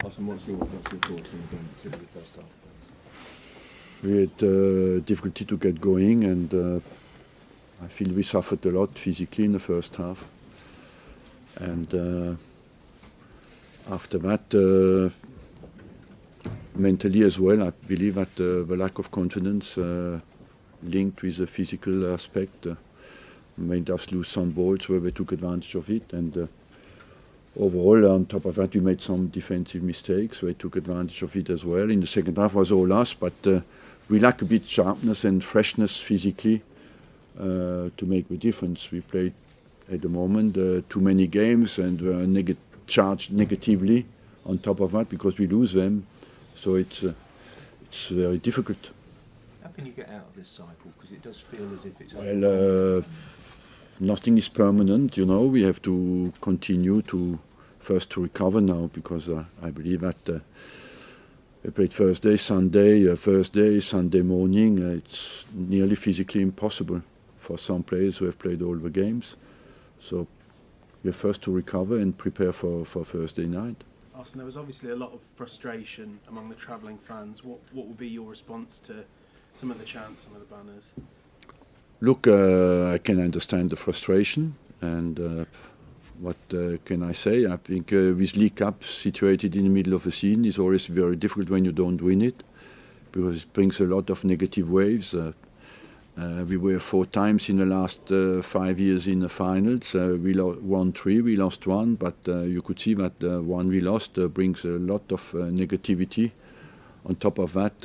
Austin, what's your thoughts on the game, particularly the first half? We had difficulty to get going, and I feel we suffered a lot physically in the first half. And after that, mentally as well, I believe that the lack of confidence linked with the physical aspect made us lose some balls where we took advantage of it. And overall, on top of that, we made some defensive mistakes. We took advantage of it as well. In the second half was all us, but we lack a bit sharpness and freshness physically to make the difference. We played at the moment too many games and were charged negatively on top of that because we lose them. So it's very difficult. How can you get out of this cycle? Because it does feel as if it's... Well, nothing is permanent, you know. We have to continue to first to recover now, because I believe that we played Thursday, Sunday morning. It's nearly physically impossible for some players who have played all the games. So we have first to recover and prepare for Thursday night. Austin, there was obviously a lot of frustration among the travelling fans. What would be your response to some of the chants, some of the banners? Look, I can understand the frustration, and what can I say? I think with League Cup situated in the middle of the season is always very difficult when you don't win it, because it brings a lot of negative waves. We were 4 times in the last 5 years in the finals. We won 3, we lost 1, but you could see that the 1 we lost brings a lot of negativity. On top of that,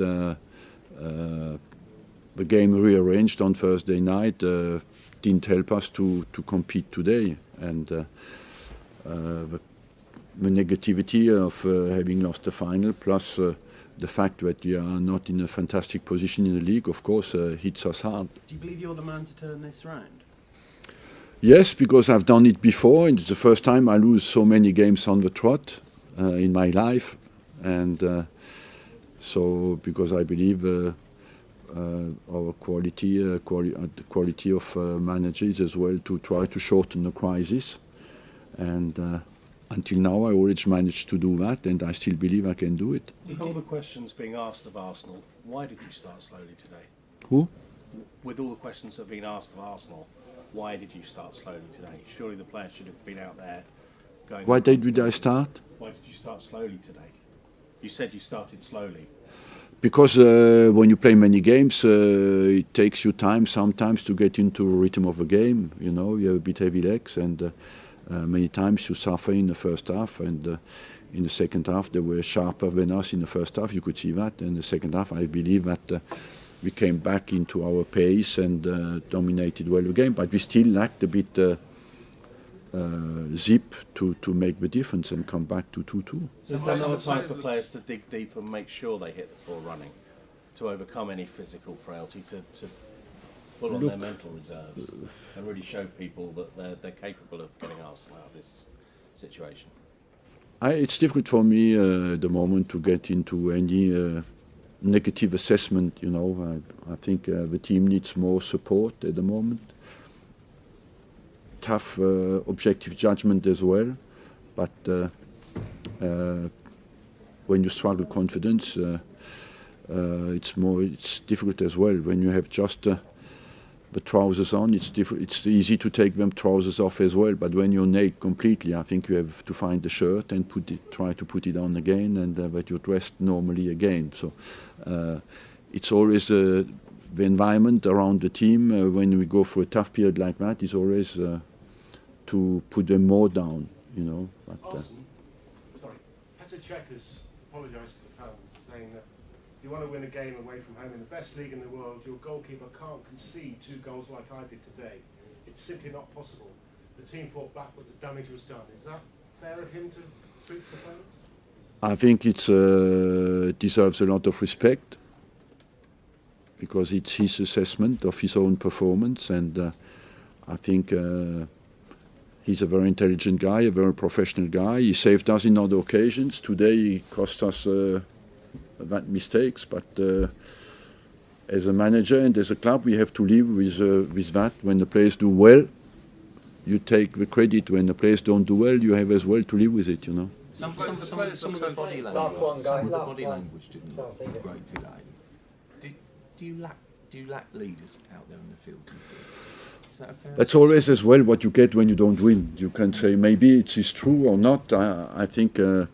the game rearranged on Thursday night didn't help us to compete today, and the negativity of having lost the final, plus the fact that we are not in a fantastic position in the league, of course, hits us hard. Do you believe you're the man to turn this round? Yes, because I've done it before, and it's the first time I lose so many games on the trot in my life, and so because I believe our quality of managers as well to try to shorten the crisis, and until now I always managed to do that, and I still believe I can do it. With all the questions being asked of Arsenal, why did you start slowly today? Who? With all the questions that have been asked of Arsenal, why did you start slowly today? Surely the players should have been out there going... Why did I start? Why did you start slowly today? You said you started slowly. Because when you play many games, it takes you time sometimes to get into a rhythm of a game. You know, you have a bit heavy legs, and many times you suffer in the first half, and in the second half they were sharper than us in the first half. You could see that. In the second half, I believe that we came back into our pace and dominated well the game, but we still lacked a bit zip to make the difference and come back to 2-2. So is there another time for players to dig deep and make sure they hit the floor running, to overcome any physical frailty, to pull on their mental reserves and really show people that they're capable of getting Arsenal out of this situation? It's difficult for me at the moment to get into any negative assessment. You know, I think the team needs more support at the moment. Tough objective judgment as well, but when you struggle confidence, it's difficult as well. When you have just the trousers on, it's easy to take them trousers off as well. But when you're naked completely, I think you have to find the shirt and try to put it on again, and that you're dressed normally again. So it's always the environment around the team when we go through a tough period like that is always to put them more down, you know. But, Austin, sorry, Petr Cech has apologised to the fans, saying that you want to win a game away from home in the best league in the world, your goalkeeper can't concede 2 goals like I did today. It's simply not possible. The team fought back, but the damage was done. Is that fair of him to treat the fans? I think it deserves a lot of respect, because it's his assessment of his own performance, and I think he's a very intelligent guy, a very professional guy. He saved us in other occasions. Today he cost us that mistakes, but as a manager and as a club, we have to live with that. When the players do well, you take the credit. When the players don't do well, you have as well to live with it, you know. Some of the body language, Last one, guys, some of the last body one. language didn't Can't think look of it. great today. Do you lack leaders out there in the field? Do you feel? Is that a fair? That's always as well what you get when you don't win. You can say maybe it is true or not. I think at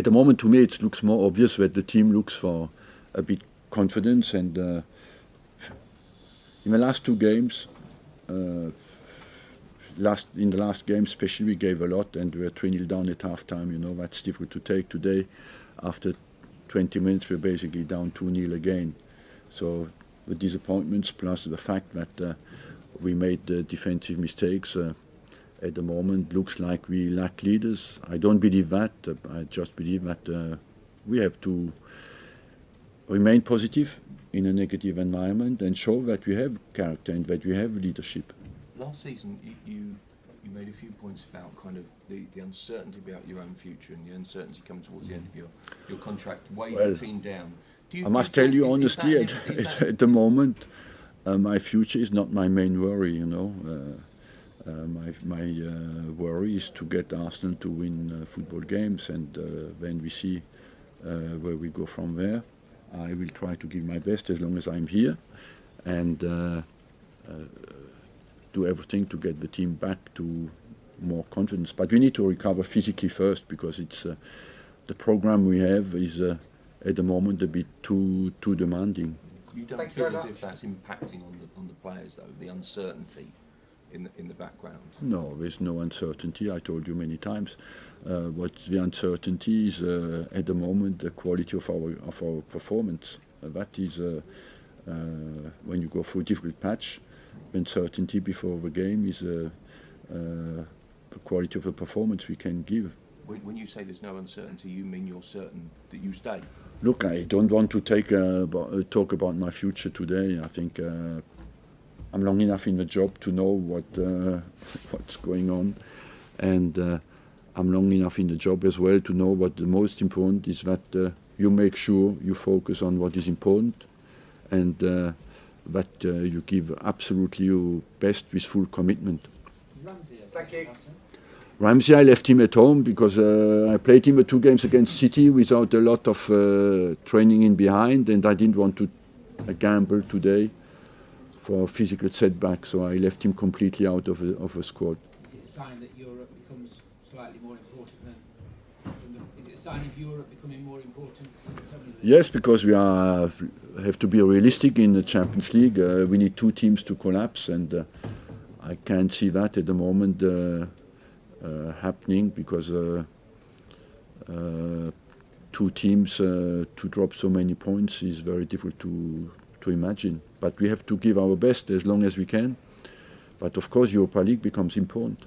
the moment to me it looks more obvious that the team looks for a bit confidence, and in the last two games, in the last game especially, we gave a lot and we were 3-0 down at half time. You know, that's difficult to take. Today, after 20 minutes, we're basically down 2-0 again. So the disappointments plus the fact that we made defensive mistakes at the moment looks like we lack leaders. I don't believe that. I just believe that we have to remain positive in a negative environment and show that we have character and that we have leadership. Last season, you made a few points about kind of the uncertainty about your own future and the uncertainty coming towards the end of your contract, weighed the team down. I must tell you honestly, at the moment, my future is not my main worry. You know, my worry is to get Arsenal to win football games, and then we see where we go from there. I will try to give my best as long as I'm here, and do everything to get the team back to more confidence. But we need to recover physically first, because it's the program we have is at the moment a bit too demanding. You don't Thanks feel very as much. if that's impacting on the players though, the uncertainty in the background? No, there's no uncertainty. I told you many times. What the uncertainty is at the moment the quality of our performance. That is when you go through a difficult patch. The uncertainty before the game is the quality of the performance we can give. When you say there's no uncertainty, you mean you're certain that you stay? Look, I don't want to talk about my future today. I think I'm long enough in the job to know what's going on, and I'm long enough in the job as well to know what the most important is, that you make sure you focus on what is important, and that you give absolutely your best with full commitment. Thank you. Ramsey, I left him at home because I played him 2 games against City without a lot of training in behind, and I didn't want to gamble today for physical setback, so I left him completely out of a squad. Is it a sign that Europe becomes slightly more important is it a sign of Europe becoming more important? Yes, because we have to be realistic in the Champions League. We need 2 teams to collapse, and I can't see that at the moment happening, because 2 teams to drop so many points is very difficult to imagine. But we have to give our best as long as we can. But of course, Europa League becomes important.